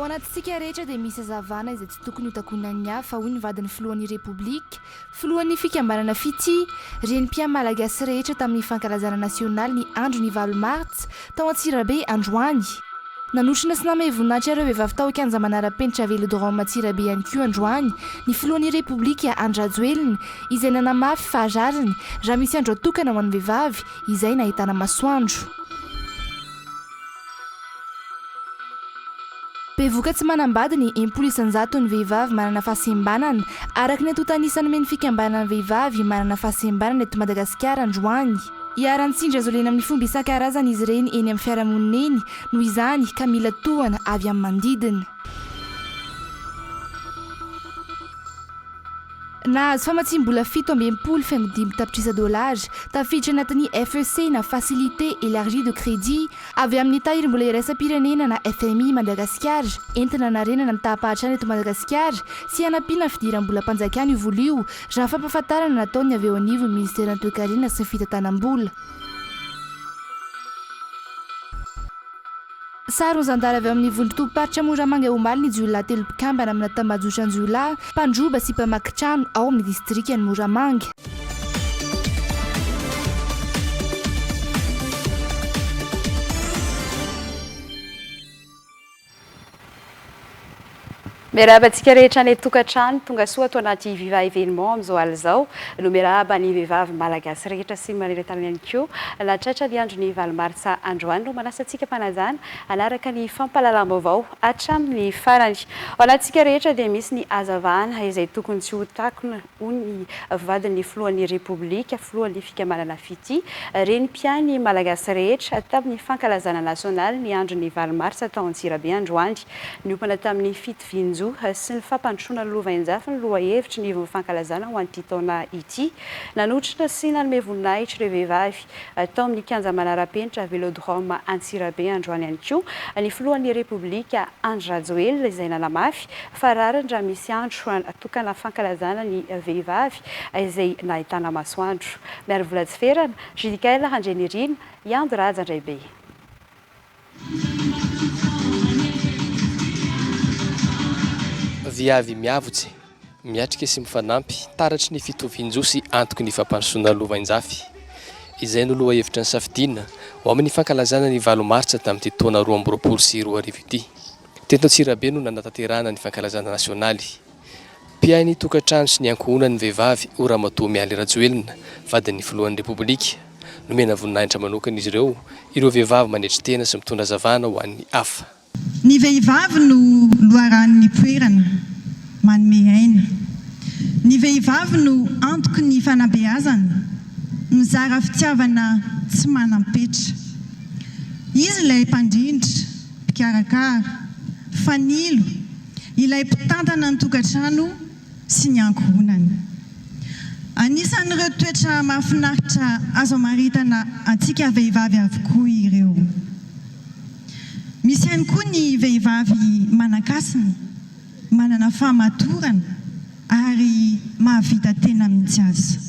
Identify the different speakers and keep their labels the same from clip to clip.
Speaker 1: ao anatintsika rehetra dia misy hazavana izay tsy tokony ho takonany hafa fa hoy ny vadin'ny filohan'ny repoblika filohan'ny fikambanana fity renim-pia malagasy rehetra tamin'ny fankalazana nasionaly ny andro ny 9 martsa tao Antsirabe androany nanotrina sy namay voninahitra ireo vehivavy tao ankanja manara-penitra velodrome Antsirabe ihany koa androany ny filohan'ny repoblika Andrajoelina izay nanamafy fa rariny raha misy andro atokana ho an'ny vehivavy izay nahitana masoandro. Bevoka tsy manambady ny 100,000 ny vehivavy manana fahasembanana araka ny atotanisany men'ny fikambanana vehivavy manana fahasembanana eto Madagasikara androany. Hiaran-tsindry azolena amin'ny fomba isan-karazany izy ireny eny amin'ny fiarahamonina eny noho izany ka mila tohana avy amin'ny manodidina. Nahazo famatsim-bola 7,5 tapitrisa dollara tafiditra anatin'ny FEC na facilité élargie de crédit avy amin'ny tahirim-bola iraisam-pirenena na FMI Madagasikara entina narenana ny tahapahatrany eto Madagasikara sy hanampiana ny fidiram-bola mpanjakana io vola io raha fampahafantarana nataony avy eo anivon'ny ministera toe-karena sy ny fitantanam-bola. Sary ozandara avy amin'ny vondron-tompom-paritra Moramanga omaly ny jiolahy 3 mpikambana amina tambajotran jiolahy mpandroba sy mpamakitrano ao amin'ny distrikany Moramanga.
Speaker 2: Miarabantsika rehetra ny tokantrano tonga soa ato anaty Viva événement amin'izao aly izao no miarahaba ny vehivavy malagasy rehetra sy maneran-tany ihany koa latratra ny andro ny 9 martsa androany no manasantsika mpanajana anaraka ny fampahalalam-baovao hatramin'ny farany. Ao anatintsika rehetra dia misy ny hazavana izay tokony tsy ho takona hoy ny vadin'ny filohan'ny repoblika filohan'ny fikambanana fity renim-piany malagasy rehetra tamin'ny fankalazana nasionaly ny andro ny 9 martsa tao Antsirabe androany niomana tamin'ny fito vinjo sy ny fampandrosoana lovainjafy ny loha hevitry ny fankalazana ho an'ity taona ity nanotrina sy nanome voninahitra ireo vehivavy tao amin'ny kianja manara-penitra velodrome Antsirabe androany ihany koa ny filohan'ny repoblika Andrajoelina izay nanamafy fa rariny raha misy andro tokana fankalazana ny vehivavy izay nahitana masoandro. Miary vola jiferana Judikaela Handrenirina Iando Rajandraibe.
Speaker 3: Viavy miavotsy miatrika sy mifanampy taratry ny fitovian-jo sy antoky ny fampandrosoana lovainjafy izay no loha hevitra ny safidina ho amin'ny fankalazana ny 9 martsa tamin'ity taona 2024 sy 2025 ity. Teto Antsirabe no nanatanterahana ny fankalazana nasionaly. Mpiainy tokantrano sy ny ankohonan'ny vehivavy Ramatoa Mialy Rajoelina vadin'ny filohan'ny repoblika nomena voninahitra manokana izy ireo vehivavy manetry tena sy mitondra hazavana ho an'ny hafa.
Speaker 4: Ny vehivavy no loharan'ny poerana manome aina. Ny vehivavy no antoky ny fanabeazana, mizara fitiavana tsy manam-petra. Izy ilay mpandrindra, mpikarakara, fanilo, ilay mpitantana ny tokantrano sy ny ankohonany. Anisan'ireo toetra mahafinaritra azo amaritana antsika vehivavy avokoa ireo. Misy ihany koa ny vehivavy manan-kasina, manana fahamatorana ary mahavita tena mihitsy azy.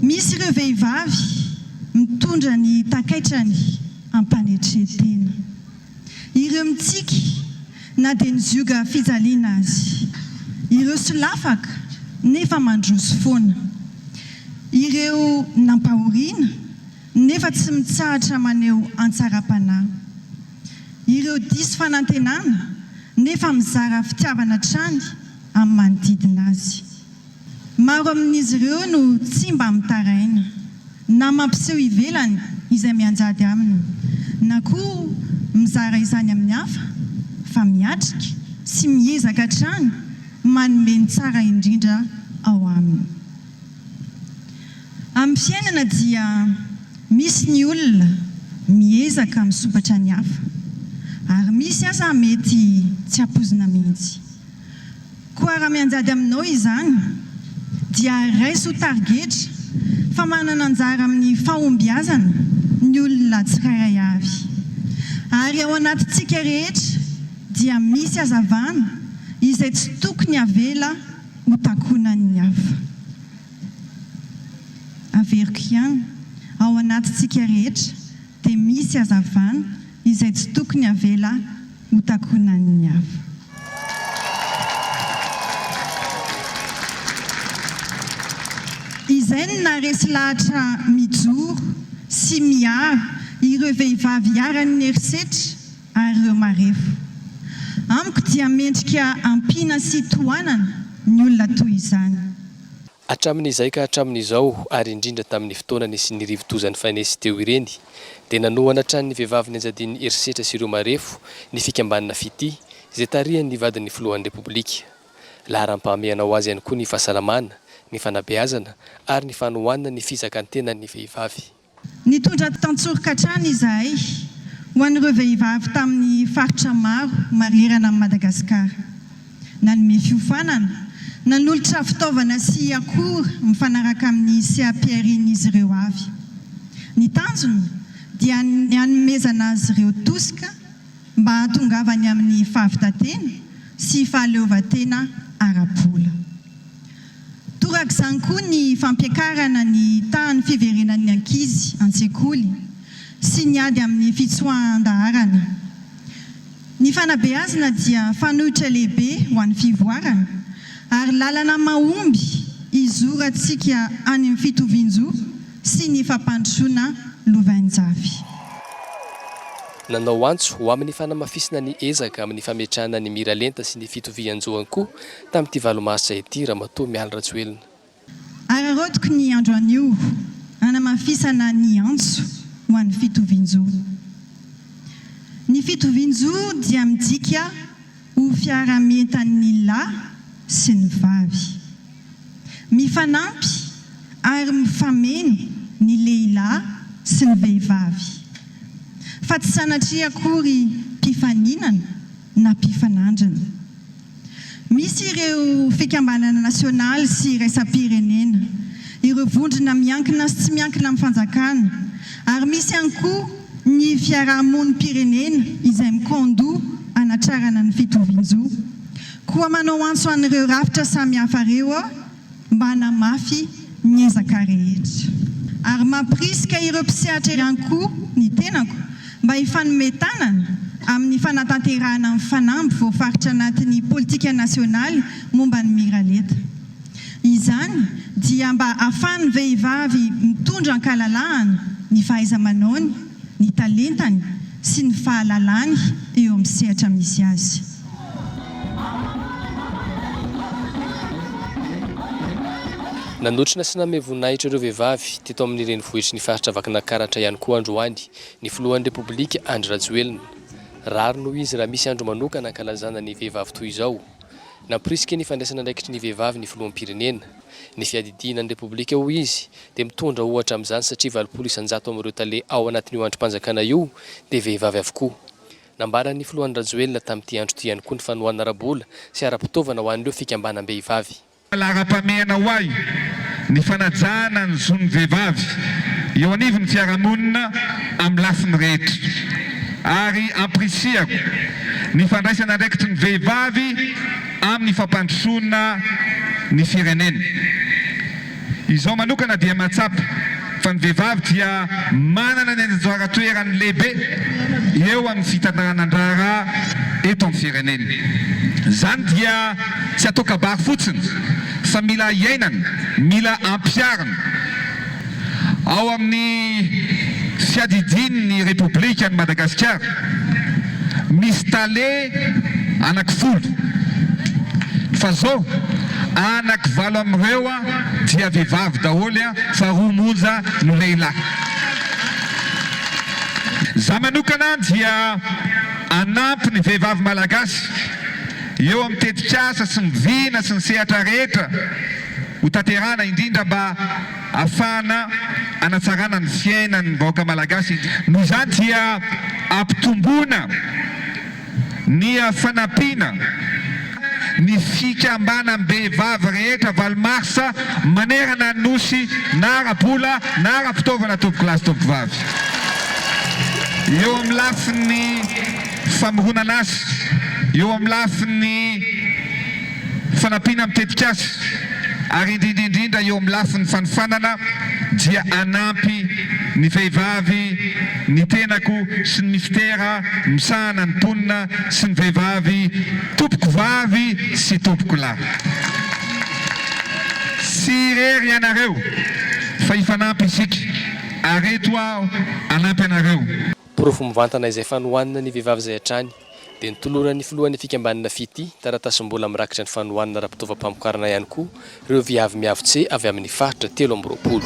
Speaker 4: Misy ireo vehivavy mitondra ny takaitrany ampanetretena. Ireo mitsiky na dia nizoga fijaliana azy. Ireo solafaka nefa mandroso foana. Ireo nampahoriana nefa tsy mitsahatra maneho antsara-panahy. Ireo diso fanantenana nefa mizara fitiavana trany amin'ny manodidina azy. Maro amin'izy ireo no tsy mba mitaraina na mampiseho ivelany izay mianjady aminy na koa mizara izany amin'ny hafa fa miatrika sy miezaka trany manome ny tsara indrindra ao aminy. Amin'ny fiainana dia misy ny olona miezaka misopatra ny hafa ary misy asa mety tsy apozina mihitsy. Koa raha mianjady aminao izany dia raisy ho tarigetra fa manana anjara amin'ny fahombiazana ny olona tsirairay avy. Ary ao anatintsika rehetra dia misy hazavana izay tsy tokony avela ho takonan'ny hafa. Averiko ihany, ao anatintsika rehetra dia misy hazavana izay tsy tokony avela ho takonan'ny hafa. Izay no naresy lahatra mijoro sy miaro ireo vehivavy arany erisetra ary ireo marefo. Amiko dia mendrika ampiana sy tohanana ny olona toy izany.
Speaker 3: Hatramin'izay ka hatramin'izao ary indrindra tamin'ny fotoana nisy ny rivotozan'ny fanesy teo ireny dia nanohana hatrany ny vehivavy Nanjadiny erisetra sy ireo marefo ny fikambanana fity izay tarihany vadin'ny filohan'ny repoblika. Laharam-pamehanao azy ihany koa ny fahasalamana, ny fanabeazana ary ny fanohanana ny fizakan-tenan'ny vehivavy.
Speaker 4: Nitondra tantsorika hatrany izahay ho an'ireo vehivavy tamin'ny faritra maro marerana amin'ny Madagasikara. Nanome fiofanana, nanolotra fitaovana sy akora mifanaraka amin'ny seha-piarian'izy ireo avy. Ny tanjony dia ny hanomezana azy ireo tosika mba hatongavany amin'ny fahavitantena sy fahaleovan-tena ara-pola. Torak'izany koa ny fampiakarana ny tahan'ny fiverenan'ny ankizy an-tsekoly sy ny ady amin'ny fitsoahan-daharana. Ny fanabeazana dia fanohitra lehibe ho an'ny fivoarana ary lalana mahomby izorantsika any amin'ny fitovian-jo sy ny fampandrosoana lovain-jafy.
Speaker 3: Nanao antso ho amin'ny fanamafisina ny ezaka amin'ny fametrahana ny miralenta sy ny fitovian-jo koa tamin'ity valomaso ity Ramatoa Mialy Ratsoelina.
Speaker 4: Ararodiko ny andro anio hanamafisana ny antso ho an'ny fitovian-jo. Ny fitovian-jo dia midika ho fiara-mientan'ny lahy sy ny vavy. Mifanampy ary mifameno ny lehilahy sy ny vehivavy. Fa tsy sanatria akory mpifaninana na mpifanandrana. Misy ireo fikambanana nasionaly sy iraisam-pirenena, ireo vondrona miankina sy tsy miankina amin'ny fanjakana, ary misy ihany koa ny fiarahamonim-pirenena izay mikando hanatrarana ny fitovian-jo. Koa manao antso an'ireo rafitra samihafa ireo mba hanamafy ny ezaka rehetra. Ary mampirisika ireo mpisehatra ihany koa ny tenako mba hifanometanana amin'ny fanatanterahana amin'ny fanamby voafaritra anatin'ny politika nasionaly momba ny miralenta. Izany dia mba ahafahan'ny vehivavy mitondra ankalalahana ny fahaiza-manaony, ny talentany sy ny fahalalany eo amin'ny sehatra misy azy.
Speaker 3: Nanotrina sy nanome voninahitra ireo vehivavy teto amin'ny renivohitry ny faritra Vakinankaratra ihany koa androany ny filohan'ny repoblika Andry Rajoelina. Raro noho izy raha misy andro manokana hankalazana ny vehivavy toy izao. Nampirisika ny fandraisana andraikitry ny vehivavy ny filoham-pirenena. Ny fiadidinan'ny repoblika ho izy dia mitondra ohatra amin'izany satria 20% amin'ireo tale ao anatin'io androm-panjakana io dia vehivavy avokoa. Nambaran'ny filohan'ny Rajoelina tamin'ity andro ity ihany koa ny fanohanana ara-bola sy ara-pitaovana ho an'ireo fikambanam-behivavy.
Speaker 5: Lara-pamehana ho ahy ny fanajana ny zon'ny vehivavy eo anivon'ny fiarahamonina amin'ny lafiny rehetra. Ary ampirisiako ny fandraisana andraikitry ny vehivavy amin'ny fampandrosoana ny firenena. Izao manokana dia mahatsapa fa ny vehivavy dia manana ny anjara-toerany lehibe eo amin'ny fitantaranandrara eto amin'ny firenena. Zany dia tsy atao kabary fotsiny fa mila iainana, mila ampiarina ao amin'ny fiadidian'ny repoblika ny Madagasikara. Misy tale anaky 10 fa zao anaky 9 amin'ireo dia vehivavy daholo fa 2 monja no lehilahy. Za manokana dia anampy ny vehivavy malagasy eo amin'ny tetikasa sy ny vina sy ny sehatra rehetra ho tanterana indrindra mba ahafahana hanatsarana ny fiainan'ny vahoaka malagasy. Noho izany dia ampitomboana ny fanampiana ny fikambanam-behivavy rehetra valomarsa manerana nosy na ara-bola na ara-pitaovana tompo-kilasy tompo-vavy. Eo amin'ny lafin'ny famoronana azy, eo amin'ny lafin'ny fanampiana amin'ny tetikasa, ary indrindra eo amin'ny lafin'ny fanofanana dia anampy ny vehivavy ny tenako sy ny mifitera misahana ny mponina sy ny vehivavy tompoko vavy sy tompoko lahy. Sy irery ianareo fa hifanampy isika, areto aho anampy anareo.
Speaker 3: Porofo mivantana izay fanohanana ny vehivavy izay hatrany dia nitolorany filohan'ny fikambanana fity taratasy mbola mirakitra ny fanohanana raha-pitovam-pamokarana ihany koa ireo viavy miavotse avy amin'ny faritra 320.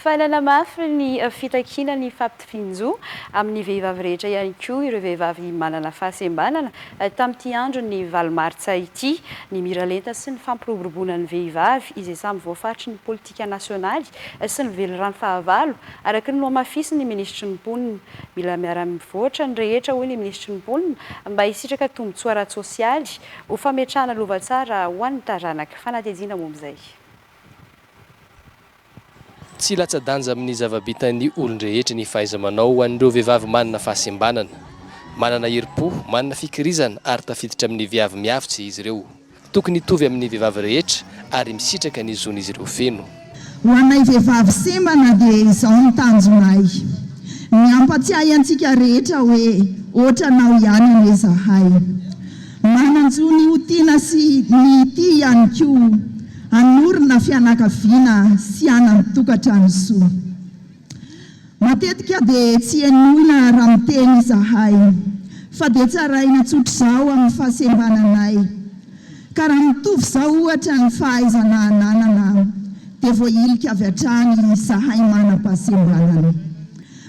Speaker 2: Fahalala mafy ny fitakina ny fampitovian-jo amin'ny vehivavy rehetra ihany koa ireo vehivavy manana fahasembanana tamin'ity andro ny valomartsa ity ny miralenta sy ny fampiroboroboana ny vehivavy izay samy voafaritry ny politika nasionaly sy ny velorano fahavalo araka ny lohamafisy ny ministry ny mponina. Mila miara-mivoatra ny rehetra hoy ny ministry ny mponina mba hisitraka tombotsoa ara-tsosialy ho fametrahana lovatsara ho an'ny taranaka. Fanatezina momba izay.
Speaker 3: Tsy latsa-danja amin'ny zava-bitany olon-drehetra ny fahaiza-manao ho an'ireo vehivavy manana fahasembanana, manana herim-po, manana fikirizana ary tafiditra amin'ny viavy miavitsy izy ireo. Tokony hitovy amin'ny vehivavy rehetra ary misitraka ny zon'izy ireo feno.
Speaker 4: Ho anay vehivavy sembana dia izao ny tanjonay. Miampatsiahy antsika rehetra hoe ohatranao ihany ny zahay. Mananjo ny hotiana sy ny ity ihany koa. Anorina fianakaviana sy ana-mitokatrano soa. Matetika dia tsy henoina raha miteny zahay, fa dia tsaraina tsotra izao amin'ny fahasembananay. Ka raha mitovy izao ohatra ny fahaizana ananana, dia voailika avy hatrany zahay manam-pahasembanana.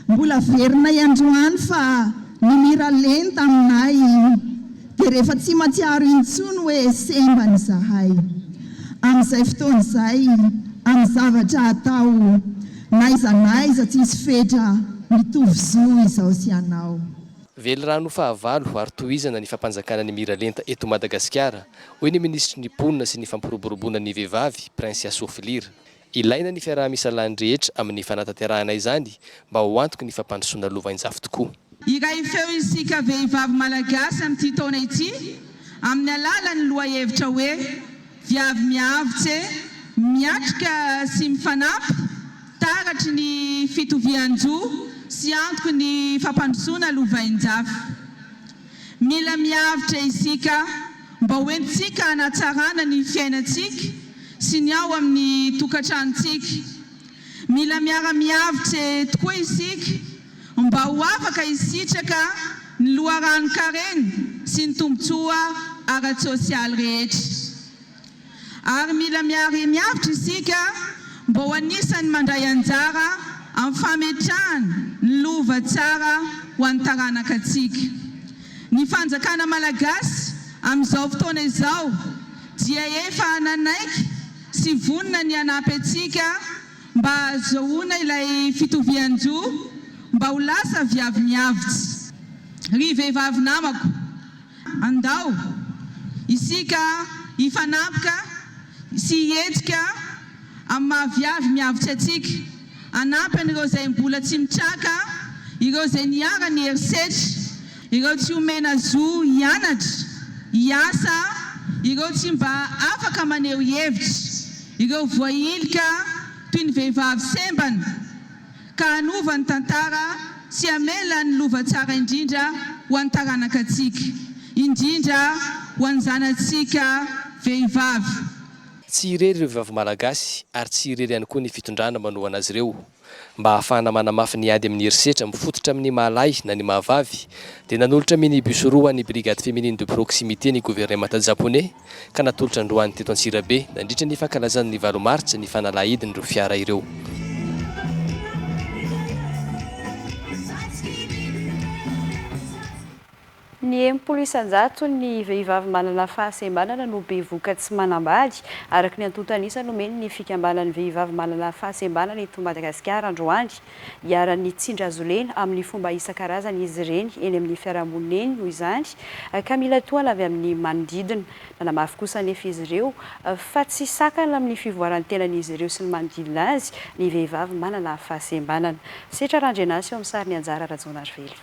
Speaker 4: Mbola verinay androany fa ny miralenta aminay, dia rehefa tsy matsiaro intsony hoe sembany zahay. Amin'izay fotoana izay, amin'ny zavatra atao, naiza tsisy fetra mitovy zo izao sy anao.
Speaker 3: Velorano fahavalo ary tohizana ny fampanjakana ny miralenta eto Madagasikara, hoy ny ministry ny mponina sy ny fampiroboroboana ny vehivavy, Prince Sofilira. Ilaina ny fiaraha-misalan'ny rehetra amin'ny fanatanterahana izany mba ho antoky ny fampandrosoana lovain-jafy tokoa.
Speaker 6: Iray feo isika vehivavy malagasy amin'ity taona ity amin'ny alalan'ny lohahevitra hoe viavy miavotse miatrika sy mifanampy taratry ny fitovian-jo sy antoky ny fampandrosoana lovain-jafy. Mila miavitra isika mba hoentsika hanatsarana ny fiainantsika sy ny ao amin'ny tokantranontsika. Mila miara-miavitra tokoa isika mba ho afaka hisitraka ny loharano-karena sy ny tombotsoa ara-tsosialy rehetra. Ary mila miara-miavitra isika mba ho anisany mandray anjara amin'ny fametrahana ny lova tsara ho an'ny taranakatsika. Ny fanjakana malagasy amin'izao fotoana izao dia efa nanaiky sy vonona ny hanampy antsika mba ahazoana ilay fitovian-jo mba ho lasa viavy miavitsy. Ry vehivavy namako, andao isika hifanampika sy hetsika amin'ny mahaviavy miavitsy atsika, hanampy an'ireo izay mbola tsy mitraka, ireo izay niara ny herisetra, ireo tsy omena zo hianatra, hiasa, ireo tsy mba afaka maneho hevitra, ireo voailika toy ny vehivavy sembana, ka hanova ny tantara sy hamela ny lova tsara indrindra ho an'ny taranakatsika, indrindra ho an'ny zanatsika vehivavy.
Speaker 3: Tsy irery ireo vehivavy malagasy ary tsy irery ihany koa ny fitondrana manohana azy ireo mba ahafahana manamafy ny ady amin'ny herisetra mifototra amin'ny mahalay na ny mahavavy dia nanolotra minibus roa ny brigade féminine de proximité ny gouvernement japonais ka natolotra androany teto Antsirabe nandritra ny fankalazana ny 8 martsa ny fanalahidin'ireo fiara ireo.
Speaker 2: Ny 10% ny vehivavy manana fahasembanana no be voka tsy manambady araka ny antontanisa nomeny ny fikambanan'ny vehivavy manana fahasembanana eto Madagasikara androany hiara-ny tsindra azolena amin'ny fomba isan-karazany izy ireny eny amin'ny fiarahamonina eny noho izany ka mila toana avy amin'ny manodidina. Nanamafy kosa nefa izy ireo fa tsy sakana amin'ny fivoaran'ny tenan'izy ireo sy ny manodidina azy ny vehivavy manana fahasembanana. Setra Randrenasy eo amin'ny sary ny anjara Rajonarivelo.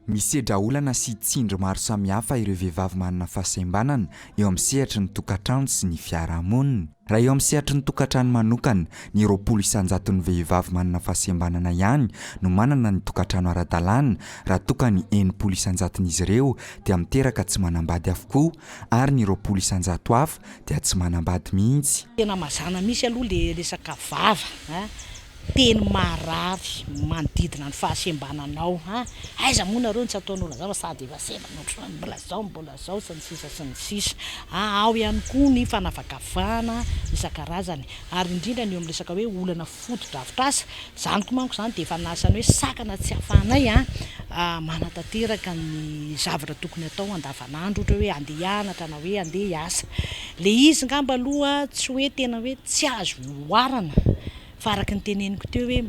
Speaker 7: Misedra olana sy tsindry maro samihafa ireo vehivavy manana fahasembanana eo amin'ny sehatry ny tokantrano sy ny fiarahamonina. Raha eo amin'ny sehatry ny tokantrano manokana, ny 20% ny vehivavy manana fahasembanana ihany no manana ny tokantrano ara-dalàna, raha toka ny 80% izy ireo dia miteraka tsy manambady avokoa, ary ny 20% hafa dia tsy manambady mihitsy.
Speaker 8: Tena mazana misy aloha le resaka vava, teny marary manodidina ny fahasembananao, aiza moa nareo ny tsy ataon'olona zao sady efa semba mbola zao sy ny sisa ao ihany koa ny fanavakavana isan-karazany, ary indrindra ny eo amin'ny resaka hoe olana foto-drafitrasa, zany koa manko zany dia efa nasany hoe sakana tsy hafanay manatanteraka ny zavatra tokony atao andavanandro, ohatra hoe andeha hianatra na hoe andeha hiasa. Le izy ngamba aloha tsy hoe tena hoe tsy azo oarana, fa araka ny teneniko teo hoe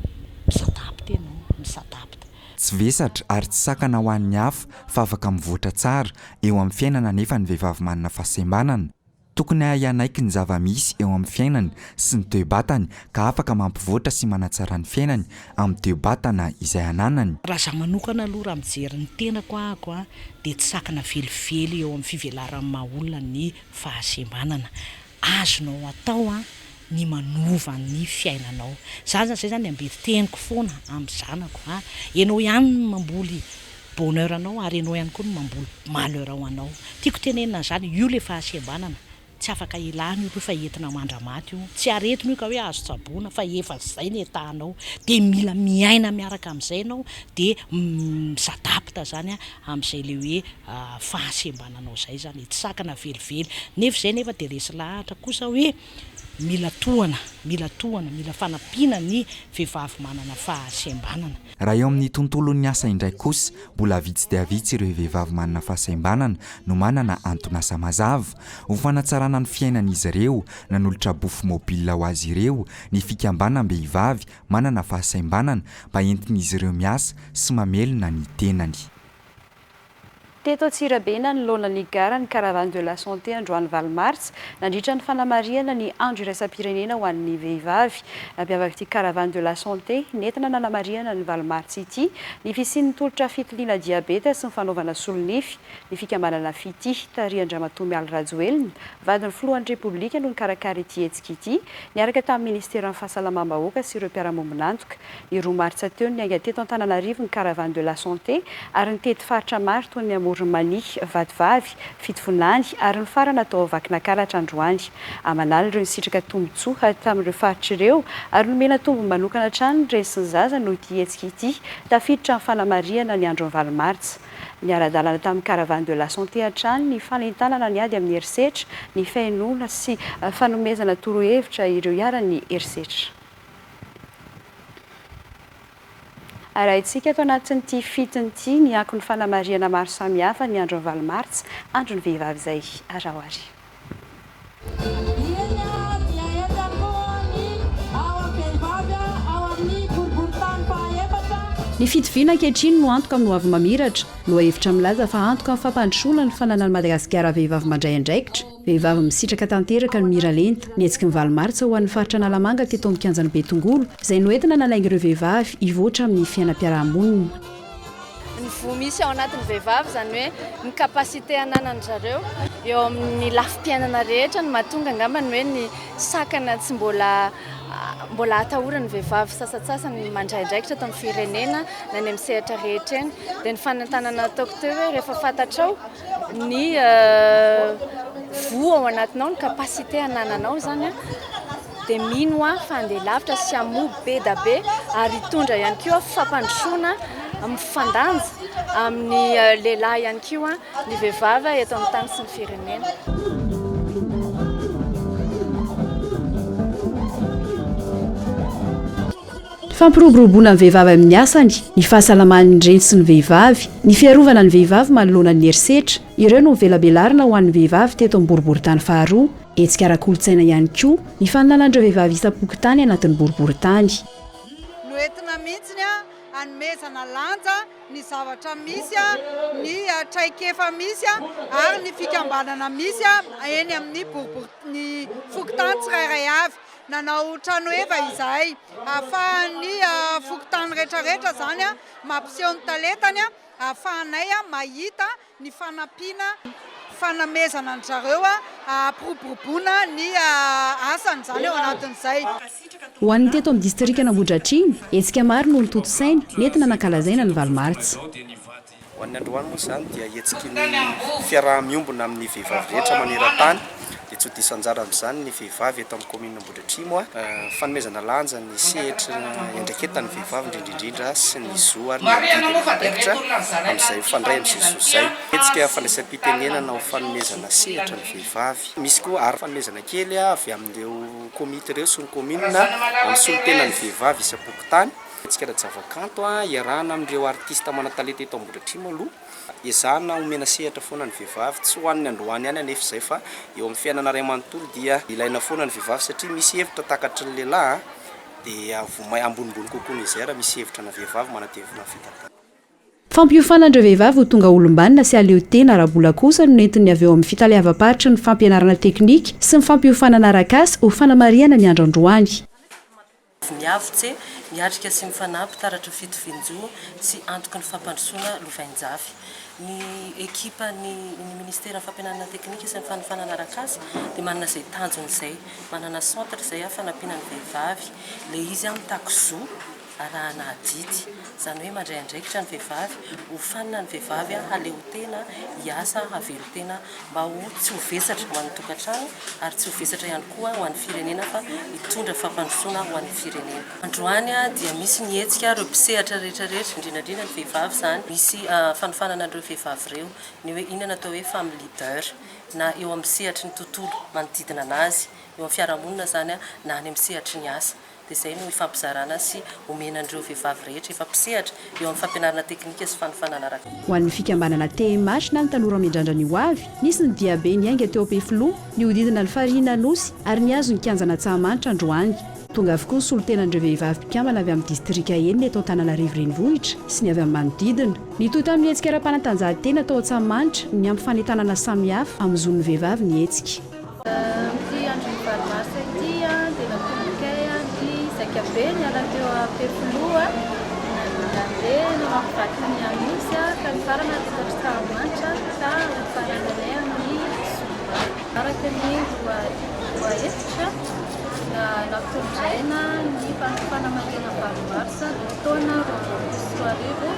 Speaker 8: misadapy tena misadapy.
Speaker 7: Tsy vesatra ary tsy sakana ho an'ny hafa fa afaka mivoatra tsara eo amin'ny fiainana nefa ny vehivavy manana fahasembanana. Tokony hayanaiky ny zava-misy eo amin'ny fiainany sy ny toe-batany ka afaka mampivoatra sy manatsara ny fiainany amin'ny toe-batana izay ananany.
Speaker 8: Raha za manokana aloha raha mijery ny tenako ahako dia tsy sakana velively eo amin'ny fivelaran'ny maha-olona ny fahasembanana. Azonao atao ny manova ny fiainanao. Zay zany ambety teniko foana amin'ny zanako. Ianao ihany no mamboly bonheur anao ary ianao ihany koa no mamboly malheur anao. Tiako tenenina zany, io le fahasembanana. Tsy afaka ilana io fa entina mandramaty io. Tsy aretina io ka hoe azo tsaboana fa efa zay ny etahanao. Dia mila miaina miaraka amin'izay ianao dia misadapta zany amin'izay le hoe fahasembananao zay zany. Tsy sakana velively. Nefa zay nefa dia resy lahatra kosa hoe mila tohana, mila fanampiana ny vehivavy manana fahasembanana.
Speaker 7: Raha eo amin'ny tontolon'ny asa indray kosa, mbola vitsy dia vitsy ireo vehivavy manana fahasembanana no manana anton'asa mazava. Ho fanatsarana ny fiainan'izy ireo, nanolotra bofy mobile ho azy ireo, ny fikambanam-behivavy manana fahasembanana mba entin'izy ireo miasa sy mamelona ny tenany.
Speaker 2: Teto Antsirabe ny lona gara ny caravane de la santé androany Valmarts nandritra ny fanamariana ny andro iraisam-pirenena ho an'ny vehivavy. Nampiavaka ity caravane de la santé nentina nanamariana ny Valmarts ity ny fisian'ny tolotra fitiliana diabeta sy ny fanaovana solonify, ny fikambanana fity Tariandramatoa Mialy Rajoelina, vadin'ny filohan'ny Repoblika no nikarakara ity hetsika ity, niaraka tamin'ny ministera ny fahasalamam-bahoaka sy ireo mpiara-mombonantoka. Ny 2 martsa teo ny anga teto Antananarivo ny caravane de la santé ary ny tety faritra maro toy ny Mani, Vatovavy, Fitofonany ary ny farana atao Vakinankaratra androany. Amanala ireo nisitraka tombotsoa tamin'ireo faritra ireo ary nomena tombony manokana hatrany ny resy ny zaza no ity hetsika ity tafiditra ny fanamariana ny andro ny Valmarts. Ny ara-dalana tamin'ny caravane de la santé hatrany ny falentanana ny ady amin'ny herisetra, ny fainoana sy fanomezana torohevitra ireo iaran'ny herisetra. Raha itsika ato anatin'ity fitin'ity ny ankon'ny fanamariana maro samihafa ny andro ny Valmarts, andro ny vehivavy izay arahoary. Ny fitoviana ankehitriny no antoka amin'ny hoavy mamiratra, no hevitra milaza fa antoka amin'ny fampandrosoana ny fananan'ny Madagasikara vehivavy mandray andraikitra. Vehivavy misitraka tanteraka ny mira lenta, ny hetsiky ny Valmarts ho an'ny faritra Analamanga teto amin'ny kianjan'ny Betongolo, izay noentina nalainga ireo vehivavy hivoatra amin'ny fiainam-piarahamonina.
Speaker 9: Ny voa misy ao anatin'ny vehivavy zany hoe ny kapasite ananany zareo eo amin'ny lafim-piainana rehetra no mahatonga angambany hoe ny sakana tsy mbola atahorany vehivavy sasatsasany mandray andraikitra ato amin'ny firenena na ny amin'ny sehatra rehetra eny. Dia ny fanantanana ataoko teo hoe rehefa fantatrao ny voa ao anatinao, ny kapasite anananao zany dia mino fa andeha lavitra sy hamoby be da be ary hitondra ihany koa fampandrosoana amin'ny fandanja amin'ny lehilahy ihany koa ny vehivavy eto amin'ny tany sy ny firenena. Fampiroboroboana ny vehivavy amin'ny asany, ny fahasalaman'ny reny sy ny vehivavy, ny fiarovana ny vehivavy manoloana ny herisetra, ireo no velabelarina ho an'ny vehivavy teto amin'ny boriboritany faharoa. Hetsika ara-kolontsaina ihany koa ny fananan'ireo vehivavy isam-pokotany anatin'ny boriboritany.
Speaker 10: Noentina mihitsiny hanomezana lanja ny zavatra misy, ny traikefa misy ary ny fikambanana misy eny amin'ny ny fokotany tsirairay avy. nanao trano eva izay ahafahany fokotany rehetrarehetra zany a mampiseho ny talentany a ahafahanay a mahita ny fanampiana fanamezana ny zareo a piroboroboana ny asany zany eo anatin'izay.
Speaker 2: ho an'ny teto amin'ny distrika Nambohidratrimo etsika maro no nitoto saina nentina nankalazaina ny valomartsa.
Speaker 11: ho an'ny androany moa zany dia etsika ny fiaraha-miombona amin'ny vehivavy rehetra maneran-tany dia tsy ho diso anjara amin'izany ny vehivavy eto amin'ny commune Nambohidratrimo fanomezana lanja ny sehatra endraketany vehivavy indrindrindrindra sy ny zo ary nydiditra amin'izay fandray amin'izay zo zay. Etsika fandraisam-pitenenana ho fanomezana sehatra ny vehivavy. Misy koa ary fanomezana kely avy amin'ireo komity ireo sy ny commune amin'ny solon-tenany vehivavy isam-pokotany. Etsika zavakanto iarahana amin'ireo artista mana-talenta eto Nambohidratrimo aloha ezahana omena sehatra foana ny vehivavy tsy ho an'ny androany ihany anefa izay fa eo amin'ny fiainana ray manontolo dia ilaina foana ny vehivavy satria misy hevitra takatry ny lehilahy dia vomay ambonimbony kokoa izay raha misy hevitra na vehivavy manatevina fitantana.
Speaker 2: Fampiofanandreo vehivavy ho tonga olombanina sy aleo tena rahabola kosa no nentin'ny avy eo amin'ny fitaleava-paritra ny fampianarana teknika sy ny fampiofanana arakasy ho fanamariana ny andro androany.
Speaker 12: Miavitsy miatrika sy mifanampy taratra fitovinjo sy antoky ny fampandrosoana lovainjafy. Ny ekipa ny ministera fampianarana teknika sy ny fanofanana arakasy dia manana izay tanjony izay, manana centre izay fanampiana ny vehivavy le izy mitako zo arahana adidy zany hoe mandray andraikitra ny vehivavy ho fanina ny vehivavy haleo tena hiasa havelo tena mba ho tsy ho vesatra ho an'ny tokantrano ary tsy ho vesatra ihany koa ho an'ny firenena fa hitondra fampandrosoana ho an'ny firenena. Androany dia misy ny hetsika ireo mpisehatra rehetrarehetra indrindrandrindra ny vehivavy zany misy fanofanana an'ireo vehivavy ireo ny hoe inona atao hoe femme leader na eo amin'ny sehatry ny tontolo manodidina anazy eo amin'ny fiarahamonina zany na any amin'ny sehatry ny asa. Dia izay no ifampizarana sy omenandreo vehivavy rehetra ifampisehatra eo amin'ny fampianarana teknika sy fanofanana araka.
Speaker 2: Ho an'ny fikambanana TMH na ny tanora miandrandra ny ho avy nisy ny diabe ny ainga teo Ampefiloha ny hodidina ny farihina nosy ary niazo ny kianjana tsahamanitra androany. Tonga avokoa ny solon-tenandreo vehivavy mpikambana avy amin'ny distrika enina eto Antananarivo renivohitra sy ny avy amin'ny manodidina. Nitoto amin'ny hetsika ara-panatanjahantena tao Antsahamanitra ny ampifanentanana samihafa amin'ny zon'ny vehivavy ny hetsika.
Speaker 9: Be niala teo Ampefiloha nandeha no mampivaky ny anosy ka ny farana tetatra Tsahamanitra ka ny farananay amin'ny Soa. Araka ny voahevitra nampitondraina ny fanamarihana valomartsa ny taona 2024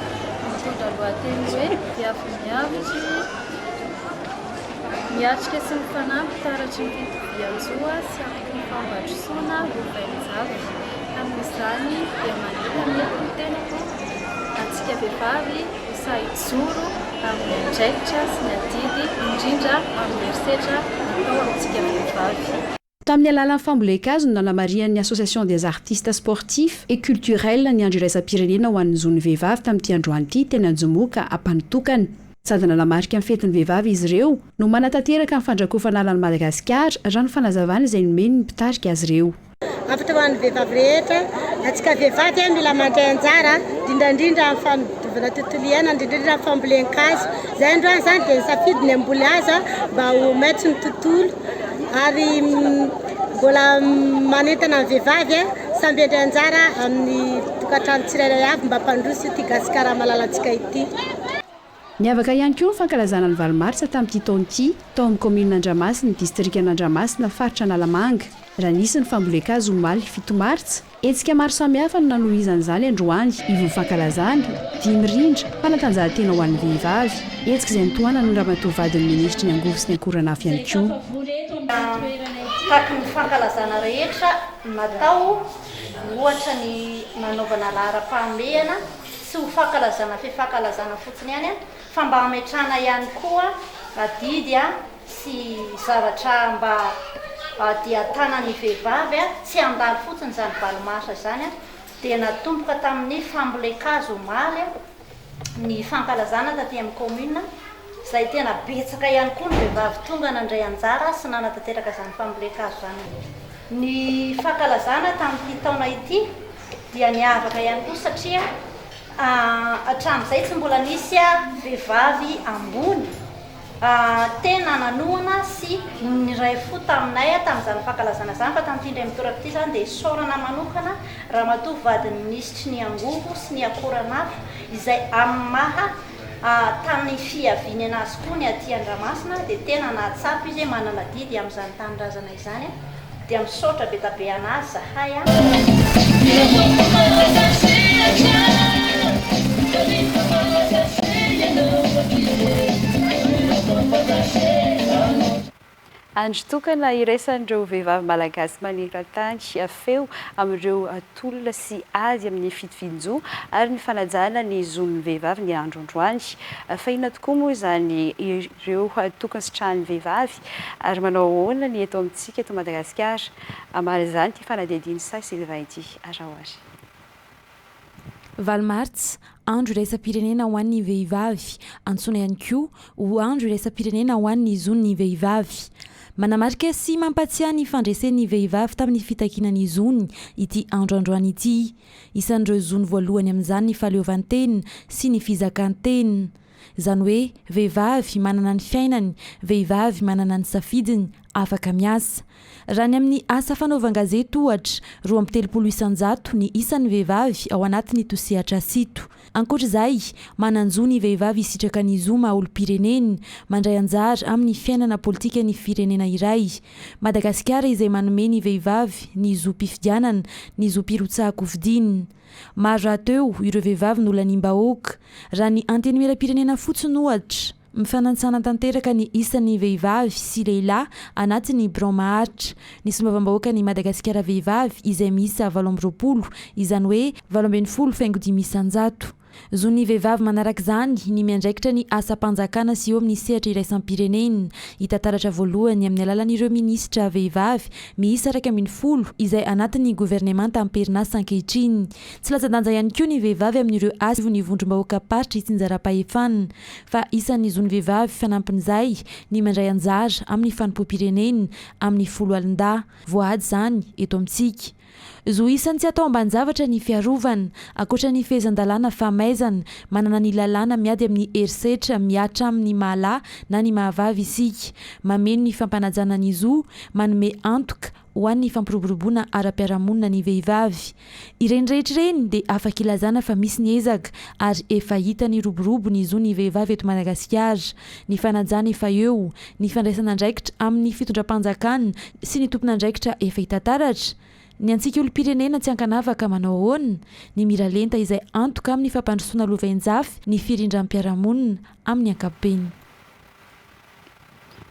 Speaker 9: mitondra lohateny hoe viavy miavitry miatrika sy mifanampy taratry ny fitovianjoa sy afaka ny fambandrosoana lovainjavy. Amin'izany dia manana ny tenako antsika vehivavy ho sahijoro amin'ny andraikitra sy ny adidy indrindra amin'ny herisetra natao amintsika vehivavy.
Speaker 2: Tamin'ny alalan'ny fambolekazo no nanamarian'ny Association des artistes sportifs et culturels ny andro iraisam-pirenena ho an'ny zon'ny vehivavy tamin'ity androany ity teny Anjomoka ampanitokana. Sady nanamarika amin'ny fetin'ny vehivavy izy ireo no manatanteraka amin'ny fandrakofana alan'i Madagasikara raha ny fanazavana izay nomeny ny mpitarika azy ireo.
Speaker 13: Ampitoan'ny vehivavy rehetra atsika vehivavy mila mandray anjara indrindrindra amin'ny fanodovana tontolo iainana indrindrindra amin'ny fambolен-kazo. Izay androany zany dia nisafidy ny amboly azy mba ho maitso ny tontolo ary mbola manentana ny vehivavy samby andray anjara amin'ny tokantrano tsirairay avy mba hampandroso ity gasikara malalantsika ity.
Speaker 2: Niavaka ihany koa ny fankalazana ny valomartsa tamin'ity taona ity tao amin'ny commune Andramasina ny distrika Andramasina faritra Analamanga. Raha nisy ny fambolekazo omaly 7 martsa etsika maro samihafa no nanohizan'izany androany ivon'ny fankalazana dimirindra fanatanjahantena ho an'ny vehivavy etsika izay nitoana no ramatoavadin'ny ministra ny angovo sy ny ankoranafy ihany koa.
Speaker 14: Taky ny fankalazana rehetra natao ohatra ny nanaovana lahara-pahamehana sy ho fankalazana fifankalazana fotsiny ihany fa mba hametrana ihany koa adidy sy zavatra mba dia tanan'ny vehivavy tsy andalo fotsiny zany valomartsa zany dia natomboka tamin'ny fambolekazo omaly ny fankalazana taty amin'ny commune izay tena betsaka ihany koa ny vehivavy tonga nandray anjara sy nanatanteraka zany fambolekazo zany. Ny fankalazana tamin'ity taona ity dia niavaka ihany koa satria hatramin'izay tsy mbola nisy vehivavy ambony tena nanoana sy nyray fo taminay tamin'izany fankalazana zany fa tamin'ity indray mitoraka ity zany dia sorana manokana raha matovy vadiny minisitry ny angovo sy ny akoranafo izay amin'ny maha tany fiaviany anazy koa ny aty Andramasina dia tena nahatsapy izy manana didy amin'izany tanindrazana izany dia misaotra be tabe anazy zahay
Speaker 2: andro tokana iresan'ireo vehivavy malagasy maneran-tany afeo amin'ireo atolona sy azy amin'ny fitovinjo ary ny fanajana ny zon'ny vehivavy ny androandroany fahina tokoa moa izany ireo tokana-sitrahan'ny vehivavy ary manao ahoana ny eto amintsika eto Madagasikara amara izany ty fanadihadiany say Sylvain ity azahoary
Speaker 15: Valmarts andro iraisam-pirenena ho an'ny vehivavy antsoina ihany koa ho andro iraisam-pirenena ho an'ny zon'ny vehivavy manamarika sy mampatsiahy ny fandresen'ny vehivavy tamin'ny fitakinany zony ity androandroany ity isan'ireo zony voalohany amin'izany ny fahaleovantenina sy ny fizakan-tenina izany hoe vehivavy manana ny fiainany vehivavy manana ny safidiny afaka miasa raha ny amin'ny asa fanaovan-gazety ohatra 2.3 ny isan'ny vehivavy ao anatiny tosehatra sito ankoatr'izay mananjo ny vehivavy isitraka ny zo maha-olom-pirenena mandray anjara amin'ny fiainana politika ny firenena iray Madagasikara izay manome ny vehivavy ny zo mpifidianana ny zo mpirotsahako-vidinina maro raha teo ireo vehivavy nolanimbahoaka raha ny antenimieram-pirenena fotsiny ohatra mifanantsana tanteraka ny isan'ny vehivavy sy lehilahy anatin'ny Bran maharitra ny sombavambahoaka ny Madagasikara vehivavy izay miisa 20 izany hoe 20.5 zo ny vehivavy manaraka izany ny miandraikitra ny asa-panjakana sy eo amin'ny sehatra iraisam-pirenena hitantaratra voalohany amin'ny alalan'ireo minisitra vehivavy miisa 10 izay anatin'ny governemanta amperinasa ankehitriny tsy latsa-danja ihany koa ny vehivavy amin'ireo asa ny vondrom-bahoaka paritra itsinjara-pahefanana fa isan'ny zo ny vehivavy fanampin'izay ny mandray anjara amin'ny fanompo-pirenena amin'ny folo alin-dahy voady izany eto amintsika zo isan'ny tsy atao amban-javatra ny fiarovana akoatra ny fehezan-dalàna famaizana manana ny lalàna miady amin'ny herisetra miatra amin'ny mahalahy na ny mahavavy isika mameno ny fampanajana ny zo manome antoka ho an'ny fampiroboroboana ara-piarahamonina ny vehivavy ireny rehetra ireny dia afaka ilazana fa misy ny ezaka ary efa hita ny roborobo ny zo ny vehivavy eto Madagasikara ny fanajana efa eo ny fandraisana andraikitra amin'ny fitondram-panjakana sy ny tompon'andraikitra efa hitantaratra ny antsika olo-pirenena tsy ankanavaka manao ahoana ny miralenta izay antoka amin'ny fampandrosoana lovainjafy ny firindram-piarahamonina amin'ny ankapobeny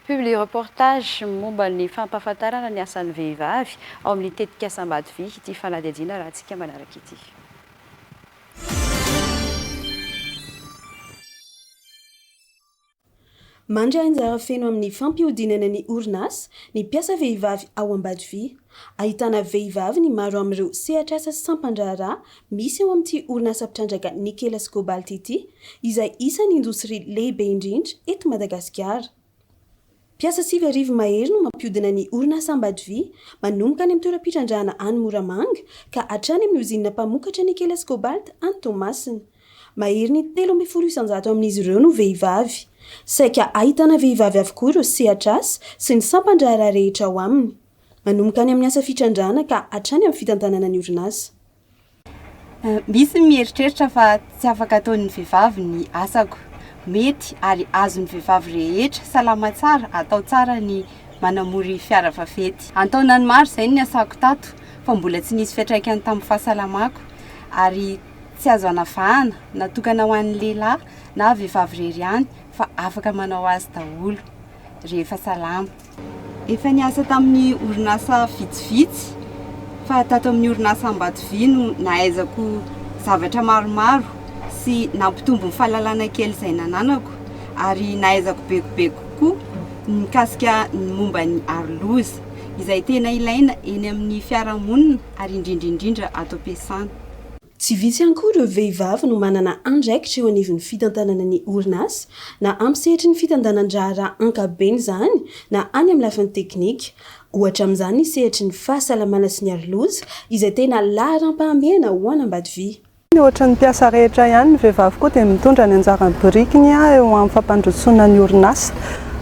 Speaker 2: publi reportage momba ny fampahafantarana ny asan'ny vehivavy ao amin'ny tetika Asambadovy ity fanadihadiana raha antsika manaraka ity
Speaker 16: mandray anjara feno amin'ny fampihodinana ny orinasa ny mpiasa vehivavy ao Ambadovy ahitana vehivavy ny maro amin'ireo sehatra asa sampan-draharaha misy eo amin'ity orinasa mpitrandraka Nikelas Cobalt ity izay isan'ny indostria lehibe indrindra eto Madagasikara mpiasa 7 mahery no mampihodina ny orinasa Ambadovy manomboka any amin'ny toeram-pitrandrahana any Moramanga ka hatrany amin'ny ozinina mpamokatra Nikelas Cobalt any Tomasina mahery ny 3.900 amin'izy ireo no vehivavy saika ahitana vehivavy avokoa ireo sehatra asa sy ny sampan-draharaha rehetra ao aminy manomboka any amin'ny asa fitrandrahana ka hatrany amin'ny fitantanana ny orinasa
Speaker 17: misy mieritreritra fa tsy afaka ataon'ny vehivavy ny asako mety ary azon'ny vehivavy rehetra salama tsara atao tsara ny manamory fiara fafety antaonany maro izay ny asako tato fa mbola tsy nisy fiantraikany tamin'ny fahasalamako ary tsy azo anavahana natokana ho an'ny lehilahy na vehivavy rery ihany fa afaka manao azy daholo rehefa salama efa niasa tamin'ny orinasa vitsivitsy fa tato amin'ny orinasa Ambadovy no nahaizako zavatra maromaro sy nampitombo ny fahalalana kely izay nananako ary nahaizako bekobeko koa mikasika ny momba ny aroloza izay tena ilaina eny amin'ny fiarahamonina ary indrindraindrindra ato am-piasana
Speaker 16: tsy vitsy ihany koa ireo vehivavy no manana andraikitra eo anivon'ny fitantanana ny orinasa na amin'ny sehatry ny fitandanan-draharaha ankabeny izany na any amin'ny lafiny teknika ohatra amin'izany ny sehatry ny fahasalamana sy ny aroloza izay tena laharam-pahamehana ho any Ambadovy
Speaker 18: ohatra ny mpiasa rehetra ihany ny vehivavy koa dia mitondra ny anjarany birikiny eo amin'ny fampandrosoana ny orinasa.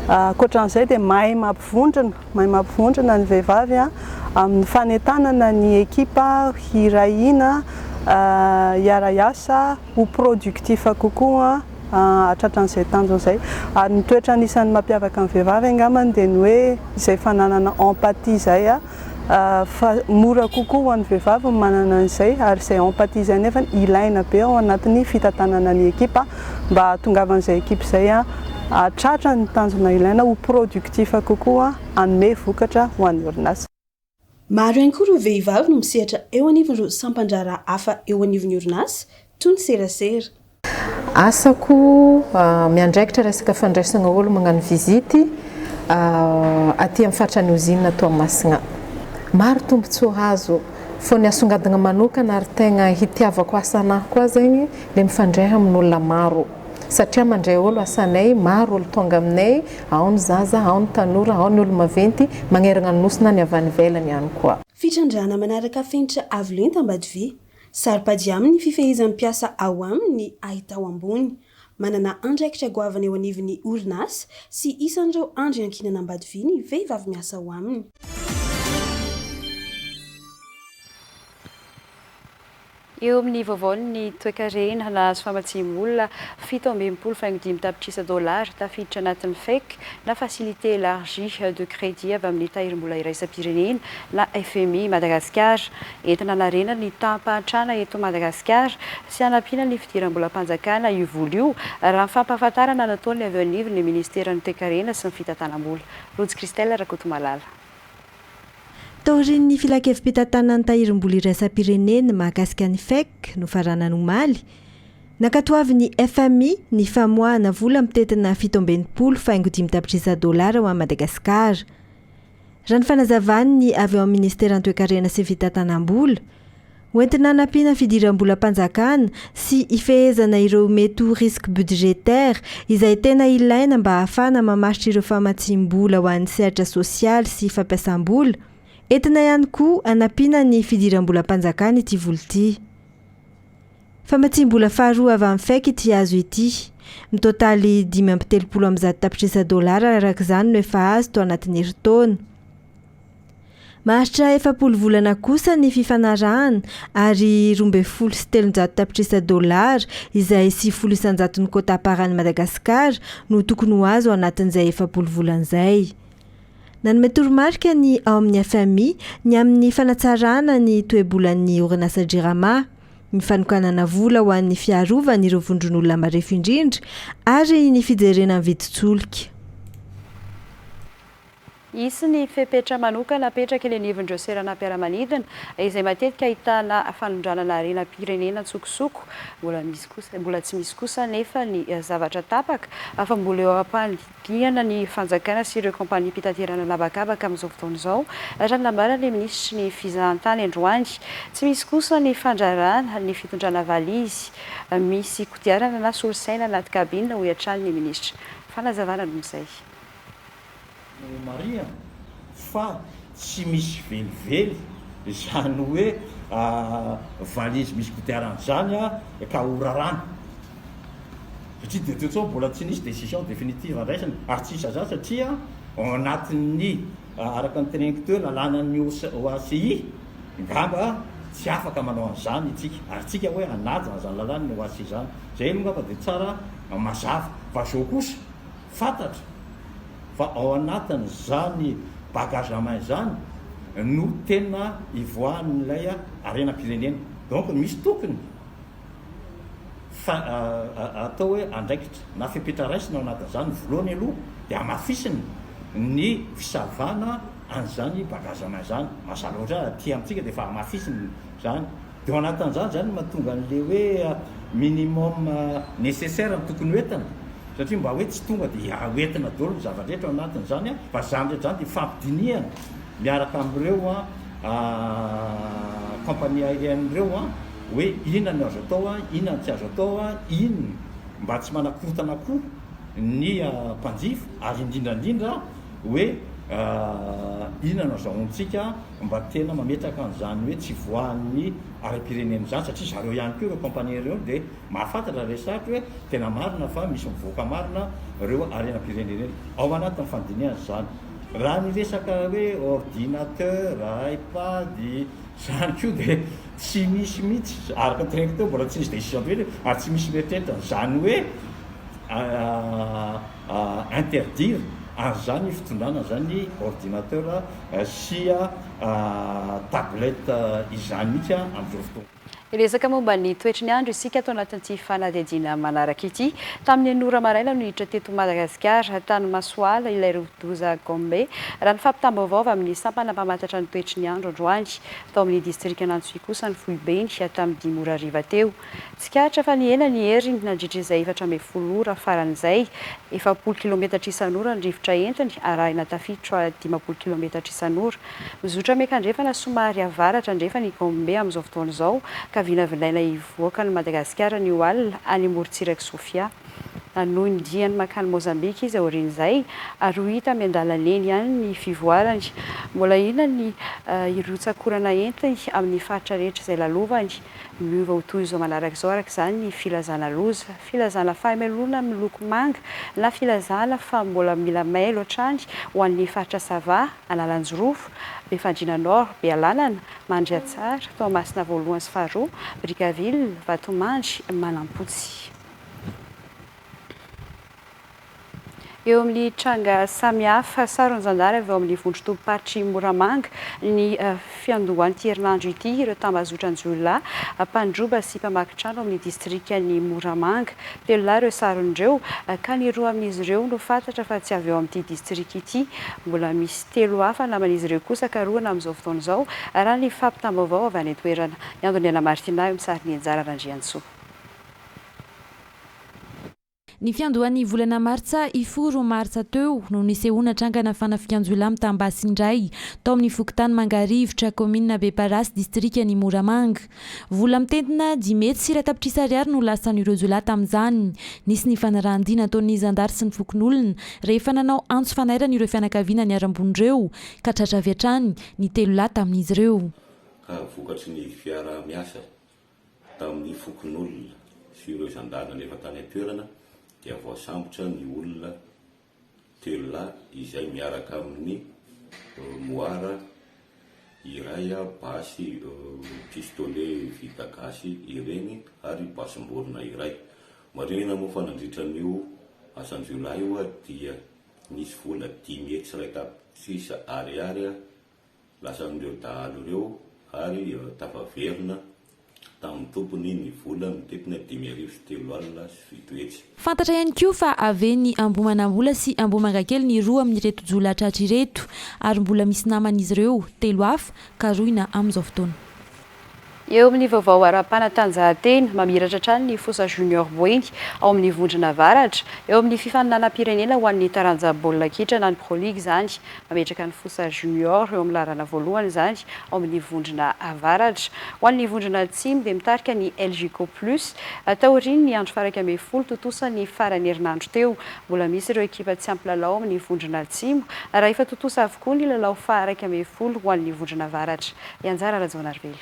Speaker 18: Ankoatran'izay dia mahay mampivondrona ny vehivavy amin'ny fanentanana ny ekipa hirahina hiara-iasa ho productif kokoa atratran'izay tanjona izay. Ary ny toetra anisan'ny mampiavaka ny vehivavy angambany dia ny hoe izay fananana empathie izay mora kokoa ho an'ny vehivavy manana an'izay, ary izay empathie izay nefa ilaina be ao anatin'ny fitantanana ny ekipa mba hahatongavan'izay ekipa izay hatratra ny tanjona ilaina ho productif kokoa hanome vokatra ho an'ny orinasa.
Speaker 16: Maro ihany koa ireo vehivavy no misehatra eo anivon'ireo sampandrara hafa eo anivon'ny orinasa toy ny serasera.
Speaker 19: Asako miandraikitra resaka fandraisana olo magnano vizity aty amin'ny fatrany ozinina ato Masinga. Maro tombontsoa azo fô ny asongadina manokana ary tegna hitiavako asanahy koa zegny le mifandray amin'olona maro satria mandray olo asanay maro olo tonga aminay, ao ny zaza, ao ny tanora, ao ny olo maventy magneragna ny nosina ny avy any ivelany ihany koa.
Speaker 16: Fitrandrana manaraka fenitra avolenta Ambadivy, saro-pady amin'ny fifehezan'ny mpiasa ao aminy ahita ao ambony, manana andraikitra goavana eo anivon'ny orinasa sy isan'ireo andro iankinana Ambadivy ny vehivavy miasa ao aminy.
Speaker 2: Eo amin'ny vaovaon'ny toe-karena nahazo famatsiam-bola 7.5 tapitrisa $, tafiditra anatin'ny FEC na facilité élargie de crédit avy amin'ny tahirim-bola iraisam-pirenena na FMI Madagascar, entina narena ny tampahatrana eto Madagascar sy hanampiana ny fidiram-bola mpanjakana io vola io raha fampahafantarana nataony avy anivon'ny ministeran'ny toe-karena sy ny fitantanam-bola. Rojo Christelle Rakotomalala.
Speaker 20: Taorin'ny filakevim-pitantanany tahirim-bola iraisam-pirenena mahakasika ny FEC no farana nomaly, nakatoavy ny FMI ny famoahana vola mitetina 7.5 tapitrisa $, ao a Madagasikara. Raha ny fanazavany ny avy ao amin'ny ministeran'ny toe-karena sy fitantanam-bola, hoentina hanampiana fidiram-bola mpanjakana sy ifehezana ireo mety ho risque budgétaire izay tena ilaina mba ahafana mamaritra ireo famatsiam-bola ho an'ny sehatra sosialy sy fampiasam-bola. Entina ihany koa hanampiana ny fidiram-bola mpanjakana ity vola ity. Famatsiam-bola faharoa avy amin'ny FEC ity azo ity. Ny totaly 5.70 tapitrisa $, araka izany no efa azo tao anatin'ny herintaona. Maharitra 7 volana kosa ny fifanarahana ary 12.7 tapitrisa $, izay 900 ny kota aparan'ny Madagasikara no tokony ho azo anatin'izay 7 volan'izay. Nanome toromarika ny ao amin'ny FMI ny amin'ny fanatsarana ny toe-bolan'ny orinasa JIRAMA, ny fanokanana vola ho an'ny fiarovana ireo vondron'olona marefo indrindra ary ny fijerena ny vidin-tsolika.
Speaker 2: Isy ny fepetra manokana apetraka eny anivon'ireo seranam-piaramanidina izay matetika ahitana fanondranana renam-pirenena tsokosoko, mbola tsy misy kosa nefa ny zavatra tapaka afa mbola eo am-pandiniana ny fanjakana sy ireo kompania mpitanterana labakabaka amin'izao fotoana izao. Raha ny lambarana ny ministry ny fizahantany androany, tsy misy kosa ny fandrarana ny fitondrana valizy, misy kodiarana na solosaina anaty kabina ho iatran'ny ministry. Fanazavana amin'izay.
Speaker 21: Maria fa tsy misy velively izany hoe valizy misy kodiaran'izany ka horarana satria de teo tsao mbola tsy nisy décision définitive andraisany ary tsy isa zany satria ao anatin'ny araka ny teneniko teo lalànan'ny OACI ngamba tsy afaka manao an'izany itsika ary tsika hoe anaja zany lalàn'ny OACI zany zay ngamba de tsara mazava fa zao kosa fantatra fa ao anatin'izany bagagement zany no tena ivoan'ilay arenam-pirenena. Donc misy tokony atao hoe andraikitra na fepetra raisina ao anatin'izany voalohany aloha dia hamafisiny ny fisavana an'izany bagagement zany. Masala ohatra aty amintsika dia efa hamafisiny zany. Dia ao anatin'izany zany mahatonga an'le hoe minimum nécessaire tokony hoentina. Satria mba hoe tsy tonga dia hoentina daholo ny zava-drehetra ao anatin'izany fa zany rehetra zany dia fampidiniana miaraka amin'ireo compagnie aérienne ireo hoe inona ny azo atao inona ny tsy azo atao inona mba tsy manakorotana koa ny mpanjifa ary indrindrandrindra hoe inona no zaontsika mba tena mametraka an'izany hoe tsy voan'ny ara-pireneny zany satria zareo ihany koa ireo compagnie reo dia mahafantatra resatra hoe tena marina fa misy mivoaka marina reo arenam-pireneny ao anatin'ny fandiniana zany raha ny resaka hoe ordinateur ipad zany koa dia tsy misy mihitsy araka traiko teo mbola tsy misy décision hoe ary tsy misy mieritreritra zany hoe interdire an'izany fitondrana zany ordinateur sia tablette izany mihitsy amin'izao fotoana.
Speaker 2: Resaka momba ny toetry ny andro isika atao anatin'ity fanadihadiana manaraka ity tamin'ny anora maraina no hiditra teto Madagasikara tany Masoala ilay Rodoza Gombe raha ny fampitam-baovao amin'ny sampana mpamantatra ny toetry ny andro androany tao amin'ny distrika Anantsohihy kosa ny Foibeny tamin'ny 10 ora hariva teo. Tsikatra fa ny ela ny heriny nandritra izay 410 ora faran'izay 40 kilometatra isan'ora ny rivotra entiny arahina tafiditra 50 kilometatra isan'ora. Mizotra miakandrefana somary avaratra andrefa ny Gombe amin'izao fotoana izao ka vinavilaina hivoaka ny Madagasikara ny alina any Morotsiraka Sofia. Noho ny diany makany Mozambika izy aorian'izay ary ho hita amin'ny andalana eny ihany ny fivoarany. Mbola ina ny irotsakorana entiny amin'ny faritra rehetra izay lalovany. Miova ho toy izao manaraka izao araka izany ny filazana loza, filazana fahamelona miloko manga na filazana fa mbola mila mailo hatrany ho an'ny faritra Sava, Analanjorofo, Befandriana Nord, Bealanana, Mandriatsara, Toamasina voalohany sy faharoa, Brickaville, Vatomandry, Manampotsy. Eo amin'ny tranga samihafa saronjandary avy eo amin'ny vondrotom-paritry Moramanga ny fiandohan'ity herinandro ity ireo tambazotran-jiolahy mpandroba sy mpamakitrano amin'ny distrikany Moramanga. 3 lahy ireo sarondreo ka ny roa amin'izy ireo no fantatra fa tsy avy eo amin'ity distrika ity. Mbola misy 3 hafa naman'izy ireo kosa karoana amin'izao fotoana izao raha ny fampitam-baovao avy any an-toerana. Andoniana Martina eo misary ny anjara Randriantsoa.
Speaker 15: Ny fiandohan'ny volana Martsa iforo Martsa teo no nisehoana trangana fanafian-jolahy mitambasy indray tao amin'ny fokotany Mangarivotra komina Beparasy distrikany Moramanga. Vola mitentina 10 mety sy 7 ariary no lasan'ireo jolahy tamin'izany. Nisy ny fanarahan-dina ataon'ny zandary sy ny fokon'olona rehefa nanao antso fanairana ireo fianakaviana ny arambonireo ka tratra avy hatrany ny 3 lahy tamin'izy ireo.
Speaker 1: Ka vokatry ny fiara miasa tamin'ny fokon'olona sy ireo zandary nefa tany an-toerana dia voasambotra ny olona 3 lahy izay miaraka amin'ny moara iray basy pistolet vita gasy ireny ary basim-borona iray. Marina moa fa nandritra an'io asan-jiolahy io dia nisy vola 10 mety sy 7 ariary lasan'ireo dahalo ireo ary tafaverina tamin'ny tompony ny vola mitetina 5,3 alina sy 7 hetsy.
Speaker 15: Fantatra ihany koa fa aveny Ambomanambola sy Ambomangakely ny roa amin'ny reto jolahy tratra ireto ary mbola misy naman'izy ireo 3 hafa ka roina amin'izao fotoana. Eo amin'ny vaovao ara-panatanjahantena mamiratra hatrany ny Fosa Junior Boeny ao amin'ny vondrona avaratra eo amin'ny fifaninanam-pirenena ho an'ny taranja baolina kitra na ny Pro League izany. Mametraka ny Fosa Junior eo amin'ny larana voalohany izany ao amin'ny vondrona avaratra. Ho an'ny vondrona atsimo dia mitarika ny LGCO Plus taoriny ny andro faraka ambin'ny 10 totosa ny farany herinandro teo. Mbola misy ireo ekipa tsy ampy lalao amin'ny vondrona atsimo raha efa totosa avokoa ny lalao faraka ambin'ny 10 ho an'ny vondrona avaratra. Ianjara Rajaonarvelo.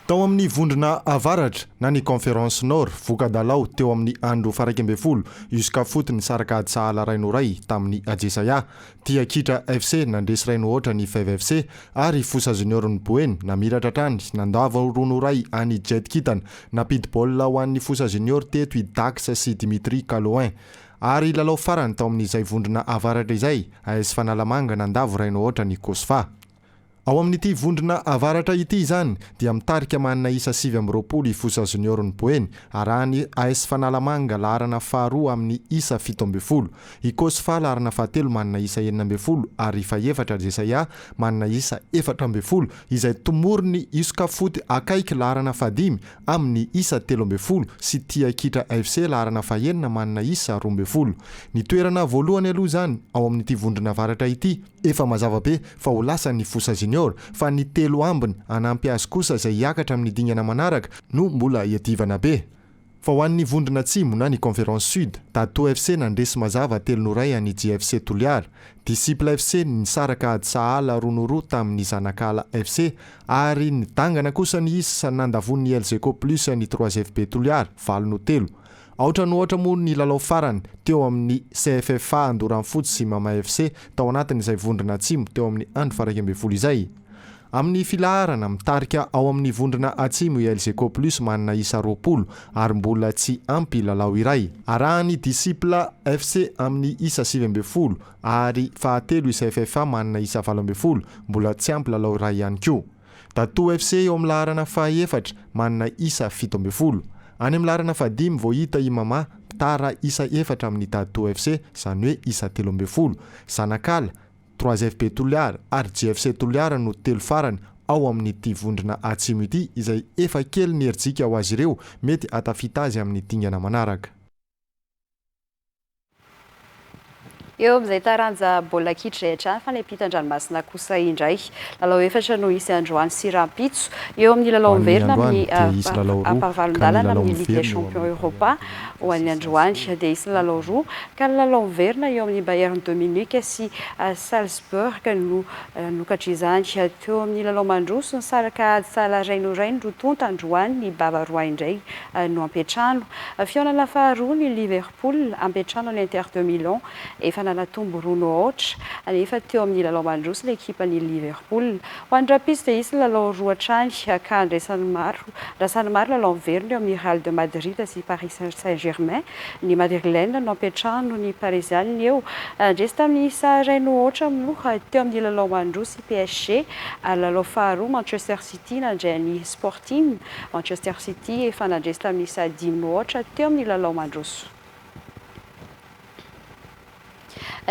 Speaker 22: Tao amin'ny vondrona avaratra na ny Conférence Nord vokadalao teo amin'ny andro faraka ambin'ny 10 jusqu'à fotony saraka adsahala raino ray tamin'ny Ajesaya. Tia Kitra FC nandresy raino ohatra ny FFC ary Fosa Junior ny Boeny namiratra trany nandava rono ray any Jet Kitana napidi baolina ho an'ny Fosa Junior teto i Dax sy Dimitri Kaloin. Ary lalao farany tao amin'izay vondrona avaratra izay AS Fanalamanga nandavo raino ohatra ny Kosfa. Ao amin'ity vondrona avaratra ity izany dia mitarika manana isa 7 Fosa Junior ny Boeny arahany AS Fanalamanga laharana faharoa amin'ny isa 17. I Kosfa laharana fahatelo manana isa 9 ary faefatra Jesaya manana isa 14 izay tomorony isoka foty akaiky laharana fadimy amin'ny isa 13 sy Tia Kitra FC laharana fahenina manana isa 12. Ny toerana voalohany aloha izany ao amin'ity vondrona avaratra ity efa mazava be fa ho lasa ny Fosa Junior fa ny 3 ambiny anampy azy kosa izay hiakatra amin'ny dingana manaraka no mbola hiadivana be. fa ho an'ny vondrona atsimo na ny conférence sud tato fc nandresy mazava telonoray any jfc toliara disciple fc nisaraka ady sahala ronoroa tamin'ny zanakala fc ary nidangana kosa ny isa nandavon'ny lzco plus ny 3fb toliara valony telo aotra no ohatra moa ny lalao farany teo amin'ny cffa andoran'ny fotsy sy mama fc tao anatin'izay vondrona atsimo teo amin'ny andro faraikembe folo izay amin'ny filaharana mitarika ao amin'ny vondrona atsimo lzco plus manana isa roapolo ary mbola tsy ampy lalao iray arahany disciple fc amin'ny isa 7 ary fahatelo isa ffa manana isa 7 mbola tsy ampy lalao iray ihany koa tato fc eo amin'ny laharana fahaefatra manana isa 7 any amin'ny laharana fadimy vao hita i mama tara isa efatra amin'ny tato fc zany hoe isa 13 zanakala 3fp toliara ary jfc toliara no telo farany ao amin'ny ity vondrona atsimo ity izay efa kely ny herijika ho azy ireo mety atafita azy amin'ny dingana manaraka
Speaker 2: eo amin'izay taranja baolina kitra rehetra fa lepita-dranomasina kosa indray lalao efatra no isy androany sy rampitso eo amin'ny lalao miverina amin'ny ampavalon-dalana amin'ny ligue des champions europa ho an'ny androany dia isy lalao roa ka ny lalao miverina eo amin'ny Bayern de Munich sy Salzburg no nokatrizany teo amin'ny lalao mandroso nisaraka ady sala rainoraino rotonta androany ny bavaroa indray no ampetrano fiaonana faharoa ny Liverpool ampetrano ny Inter de Milan efa nanatombo rono ohatra anefa teo amin'ny lalao mandroso l'équipe ny Liverpool ho an'ny rapiste dia isy lalao roa hatrany ka andrasany maro lalao miverina eo amin'ny Real de Madrid sy Paris Saint-Germain ny Madrilène no ampetrano ny Parisienne eo andresy tamin'ny isa raino ohatra moa teo amin'ny lalao mandroso PSG lalao faharoa Manchester City nandray ny Sporting Manchester City efa nandresy tamin'ny isa 10 ohatra teo amin'ny lalao mandroso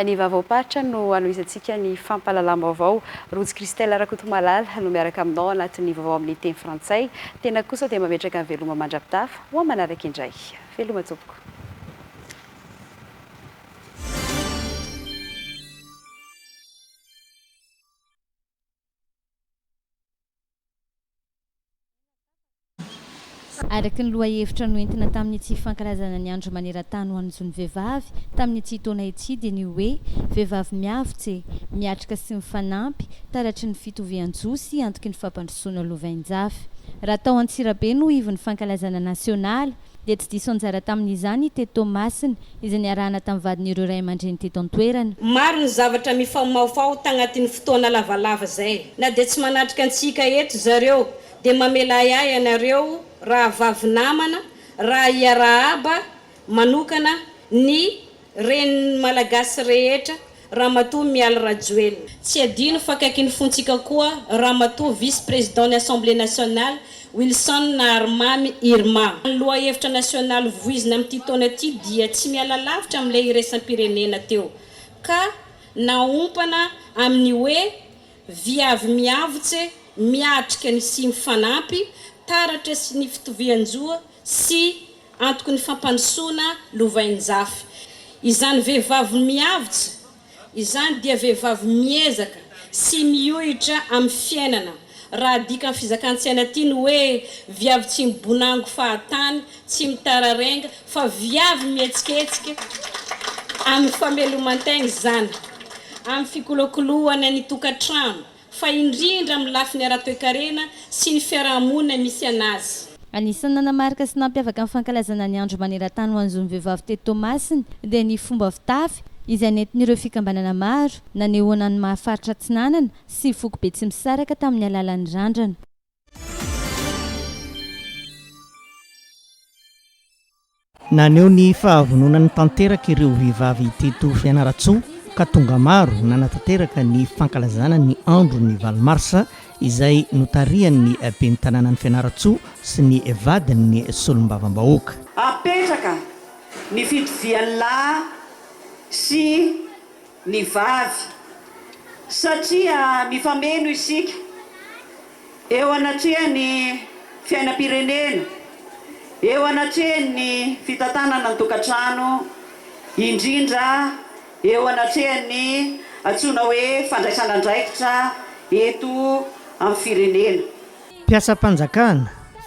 Speaker 2: ny vavaopatra no anoisantsika ny fampalalama-vaovao Rozy Christelle Rakotomalala no miaraka aminao anatin'ny vaovao amin'ny teny frantsay tena kosa dia mametraka ny veloma mandrapitafa ho manaraka indray veloma tompoko
Speaker 4: araky ny loha hevitra noentina tamin'ny tsy fankalazana ny andro maneran-tany ho an'izony vehivavy tamin'ny tsy taona ity dia ny hoe vehivavy miavitsy miatrika sy mifanampy taratry ny fitovian-jo sy antoky ny fampandrosoana lovain-jafy raha tao Antsirabe no ivon'ny fankalazana nasionaly dia tsy diso anjara tamin'izany teto masiny izay niarahana tamin'ny vadin'ireo ray aman-dreny teto an-toerana
Speaker 5: maro ny zavatra mifaomaofao tagnatin'ny fotoana lavalava zay na dia tsy manatrika antsika eto zareo dia mamela ay ianareo raha vavy namana raha iaraaba manokana ny reny malagasy rehetra Ramatoa Miala Rajoelina tsy adino fa akaiky ny fontsika koa Ramatoa vice-président ny Assemblée nationale Wilson Narmamy Irma loha hevitra nasionaly voizina amin'ity taona ity dia tsy miala lavitra amin'ilay iraisam-pirenena teo ka naompana amin'ny hoe viavy miavitsy miatrika ny sy mifanampy taratra sy ny fitovian-joa sy antoky ny fampandrosoana lovain-jafy izany vehivavy miavitsy izany dia vehivavy miezaka sy miohitra amin'ny fiainana raha dika amin'ny fizakan-tsaina ity ny hoe viavy tsy mibonango fahatany tsy mitararenga fa viavy mihetsiketsika amin'ny fameloman-tegna zany amin'ny fikolokoloana ny tokantrano fa indrindra amin'ny lafiny ara-toe-karena sy ny fiarahamonina misy anazy
Speaker 4: anisan'ny nanamarika sy nampiavaka amin'ny fankalazana ny andro maneran-tany ho an'izony vehivavy teto masiny dia ny fomba fitafy izay nentin'ireo fikambanana maro nanehoana ny mahafaritra tsinanana sy foko be tsy misaraka tamin'ny alalan'ny randrana
Speaker 23: naneo ny fahavononany tanteraka ireo vehivavy teto Fianaratsoa ka tonga maro nanatanteraka ny fankalazana ny andro ny valomarsa izay notarian'ny ben'ny tanànany Fianaratsoa sy ny vadiny solombavam-bahoaka
Speaker 24: apetraka ny fitovian'ny lahy sy ny vavy satria mifameno isika eo anatrehany fiainam-pirenena eo anatrehany fitantanana ny tokantrano indrindra eo anatrehany antsoina hoe fandraisana andraikitra eto amin'ny firenena
Speaker 23: mpiasa-panjakana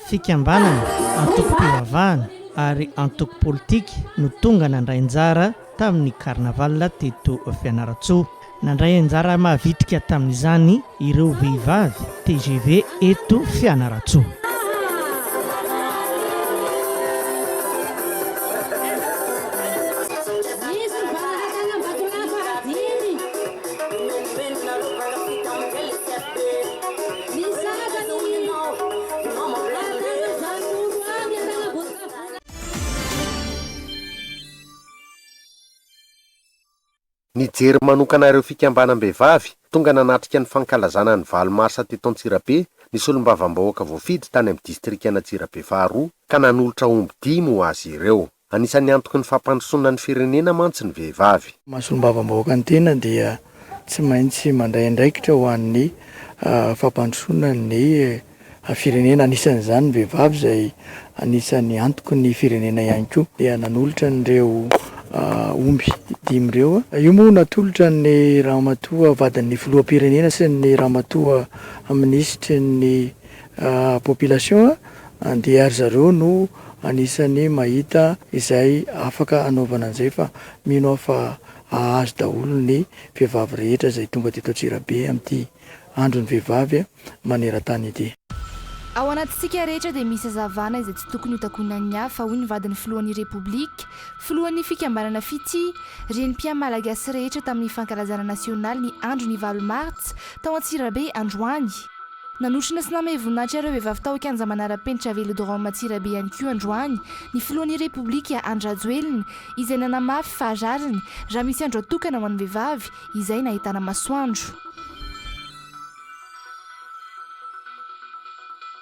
Speaker 23: fikambanana antoko-pivavahana ary antoko politika no tonga nandray anjara tamin'ny karnaval teto Fianaratsoa. Nandray anjara mahavitrika tamin'izany ireo vehivavy TGV eto Fianaratsoa.
Speaker 3: Nijery manokana ireo fikambanam-behivavy tonga nanatrika ny fankalazana ny valo marsa teto Antsirabe ny solombavam-bahoaka voafidy tany amin'ny distrika Antsirabe faharoa ka nanolotra omby 10 ho azy ireo. Anisan'ny antoky ny fampandrosoana ny firenena mantsy ny vehivavy.
Speaker 6: Mahasolombavam-bahoaka ny tena dia tsy maintsy mandray andraikitra ho an'ny fampandrosoana ny firenena. Anisan'izany ny vehivavy izay anisan'ny antoky ny firenena ihany koa dia nanolotra n'ireo omby 10 ireo. Io moa natolotra ny ramatoa vadin'ny filoham-pirenena sy ny ramatoa ministry ny population dia ary zareo no anisan'ny mahita izay afaka anaovana an'izay fa mino aho fa ahazo daholo ny vehivavy rehetra izay tonga teto Antsirabe amin'ity andro ny vehivavy maneran-tany ity.
Speaker 7: Ao anatintsika rehetra dia misy hazavana izay tsy tokony ho takonan'ny hafa hoy ny vadin'ny filohan'ny Repoblika, filohan'ny fikambanana Fity, renim-piam malagasy rehetra tamin'ny fankalazana nasionaly ny andro ny 9 Martsa tao Antsirabe androany. Nanotrina sy namay voninahitra ireo vehivavy tao Kianja Manara-penitra Velodrome Antsirabe ihany koa androany ny filohan'ny Repoblika Andry Rajoelina izay nanamafy fa rariny raha misy andro atokana ho an'ny vehivavy izay nahitana masoandro.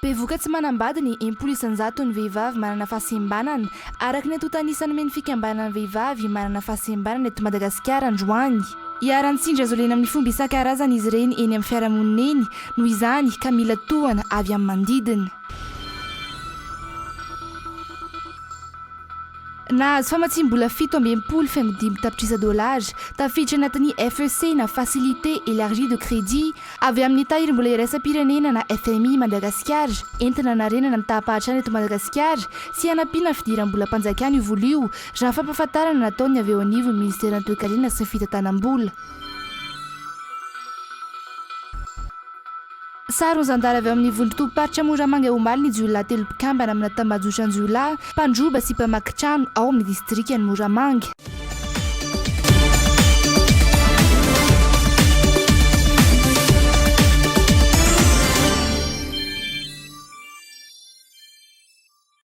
Speaker 7: Bevoka tsy manambady ny 10% ny vehivavy manana fahasembanana araka ny atotanisany men'ny fikambanana vehivavy manana fahasembanana eto Madagasikara androany. Hiaran-tsindry azo lena amin'ny fomba isan-karazany izy ireny eny amin'ny fiarahamonina eny noho izany ka mila tohana avy amin'ny mandidina. Nahazo famatsim-bola 7.20 faingo-dimy tapitrisa $, tafiditra anatin'ny FEC na facilité élargie de crédit avy amin'ny tahirim-bola iraisam-pirenena na FMI Madagasikara entina narenana ny tahapahatrany eto Madagasikara sy hanampiana fidiram-bola mpanjakana io vola io raha fampahafantarana nataony avy eo anivon'ny ministera ny toe-karena sy ny fitantanam-bola. Sary ozandala avy amin'ny vondron-topoparitra Moramanga omaly ny jiolahy 3 mpikambana amina tambajotran-jiolahy mpandroba sy mpamaky trano ao amin'ny distrikany Moramanga.